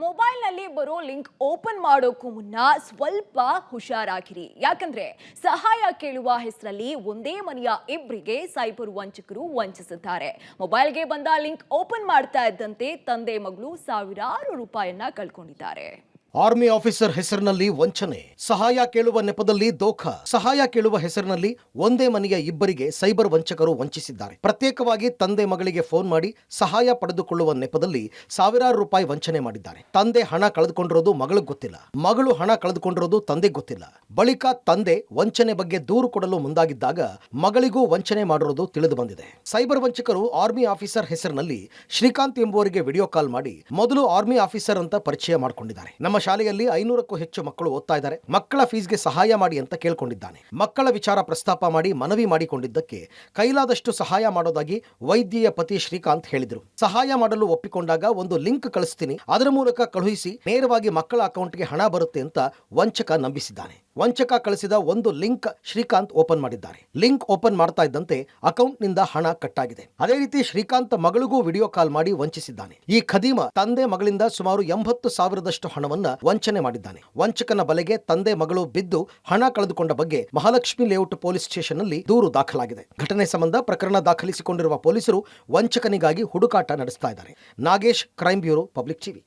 ಮೊಬೈಲ್ನಲ್ಲಿ ಬರೋ link open ಮಾಡೋಕ್ಕೂ ಮುನ್ನ ಸ್ವಲ್ಪ ಹುಷಾರಾಗಿರಿ. ಯಾಕಂದ್ರೆ ಸಹಾಯ ಕೇಳುವ ಹೆಸರಲ್ಲಿ ಒಂದೇ ಮನೆಯ ಇಬ್ಬರಿಗೆ ಸೈಬರ್ ವಂಚಕರು ವಂಚಿಸಿದ್ದಾರೆ. ಮೊಬೈಲ್ಗೆ ಬಂದ ಲಿಂಕ್ ಓಪನ್ ಮಾಡ್ತಾ ಇದ್ದಂತೆ ತಂದೆ ಮಗಳು ಸಾವಿರಾರು ರೂಪಾಯಿಯನ್ನ ಕಳ್ಕೊಂಡಿದ್ದಾರೆ. ಆರ್ಮಿ ಆಫೀಸರ್ ಹೆಸರಿನಲ್ಲಿ ವಂಚನೆ, ಸಹಾಯ ಕೇಳುವ ನೆಪದಲ್ಲಿ ದೋಖ. ಸಹಾಯ ಕೇಳುವ ಹೆಸರಿನಲ್ಲಿ ಒಂದೇ ಮನೆಯ ಇಬ್ಬರಿಗೆ ಸೈಬರ್ ವಂಚಕರು ವಂಚಿಸಿದ್ದಾರೆ. ಪ್ರತ್ಯೇಕವಾಗಿ ತಂದೆ ಮಗಳಿಗೆ ಫೋನ್ ಮಾಡಿ ಸಹಾಯ ಪಡೆದುಕೊಳ್ಳುವ ನೆಪದಲ್ಲಿ ಸಾವಿರಾರು ರೂಪಾಯಿ ವಂಚನೆ ಮಾಡಿದ್ದಾರೆ. ತಂದೆ ಹಣ ಕಳೆದುಕೊಂಡಿರೋದು ಮಗಳಿಗೆ ಗೊತ್ತಿಲ್ಲ, ಮಗಳು ಹಣ ಕಳೆದುಕೊಂಡಿರೋದು ತಂದೆಗೆ ಗೊತ್ತಿಲ್ಲ. ಬಳಿಕ ತಂದೆ ವಂಚನೆ ಬಗ್ಗೆ ದೂರು ಕೊಡಲು ಮುಂದಾಗಿದ್ದಾಗ ಮಗಳಿಗೂ ವಂಚನೆ ಮಾಡಿರೋದು ತಿಳಿದು ಬಂದಿದೆ. ಸೈಬರ್ ವಂಚಕರು ಆರ್ಮಿ ಆಫೀಸರ್ ಹೆಸರಿನಲ್ಲಿ ಶ್ರೀಕಾಂತ್ ಎಂಬುವರಿಗೆ ವಿಡಿಯೋ ಕಾಲ್ ಮಾಡಿ ಮೊದಲು ಆರ್ಮಿ ಆಫೀಸರ್ ಅಂತ ಪರಿಚಯ ಮಾಡಿಕೊಂಡಿದ್ದಾರೆ. ನಮ್ಮ ಶಾಲೆಯಲ್ಲಿ 500ಕ್ಕೂ ಹೆಚ್ಚು ಮಕ್ಕಳು ಓದ್ತಾ ಇದ್ದಾರೆ, ಮಕ್ಕಳ ಫೀಸ್ಗೆ ಸಹಾಯ ಮಾಡಿ ಅಂತ ಕೇಳ್ಕೊಂಡಿದ್ದಾನೆ. ಮಕ್ಕಳ ವಿಚಾರ ಪ್ರಸ್ತಾಪ ಮಾಡಿ ಮನವಿ ಮಾಡಿಕೊಂಡಿದ್ದಕ್ಕೆ ಕೈಲಾದಷ್ಟು ಸಹಾಯ ಮಾಡೋದಾಗಿ ವೈದ್ಯೆಯ ಪತಿ ಶ್ರೀಕಾಂತ್ ಹೇಳಿದ್ರು. ಸಹಾಯ ಮಾಡಲು ಒಪ್ಪಿಕೊಂಡಾಗ ಒಂದು ಲಿಂಕ್ ಕಳಿಸ್ತೀನಿ, ಅದರ ಮೂಲಕ ಕಳುಹಿಸಿ ನೇರವಾಗಿ ಮಕ್ಕಳ ಅಕೌಂಟ್ಗೆ ಹಣ ಬರುತ್ತೆ ಅಂತ ವಂಚಕ ನಂಬಿಸಿದ್ದಾನೆ. ವಂಚಕ ಕಳಿಸಿದ ಒಂದು ಲಿಂಕ್ ಶ್ರೀಕಾಂತ್ ಓಪನ್ ಮಾಡಿದ್ದಾರೆ. ಲಿಂಕ್ ಓಪನ್ ಮಾಡ್ತಾ ಇದ್ದಂತೆ ಅಕೌಂಟ್ನಿಂದ ಹಣ ಕಟ್ ಆಗಿದೆ. ಅದೇ ರೀತಿ ಶ್ರೀಕಾಂತ್ ಮಗಳಿಗೂ ವಿಡಿಯೋ ಕಾಲ್ ಮಾಡಿ ವಂಚಿಸಿದ್ದಾನೆ. ಈ ಖದೀಮ ತಂದೆ ಮಗಳಿಂದ ಸುಮಾರು 80,000ದಷ್ಟು ಹಣವನ್ನ ವಂಚನೆ ಮಾಡಿದ್ದಾನೆ. ವಂಚಕನ ಬಲೆಗೆ ತಂದೆ ಮಗಳು ಬಿದ್ದು ಹಣ ಕಳೆದುಕೊಂಡ ಬಗ್ಗೆ ಮಹಾಲಕ್ಷ್ಮಿ ಲೇಔಟ್ ಪೊಲೀಸ್ ಸ್ಟೇಷನ್ ನಲ್ಲಿ ದೂರು ದಾಖಲಾಗಿದೆ. ಘಟನೆ ಸಂಬಂಧ ಪ್ರಕರಣ ದಾಖಲಿಸಿಕೊಂಡಿರುವ ಪೊಲೀಸರು ವಂಚಕನಿಗಾಗಿ ಹುಡುಕಾಟ ನಡೆಸ್ತಾ ಇದ್ದಾರೆ. Nagesh, crime bureau, public TV.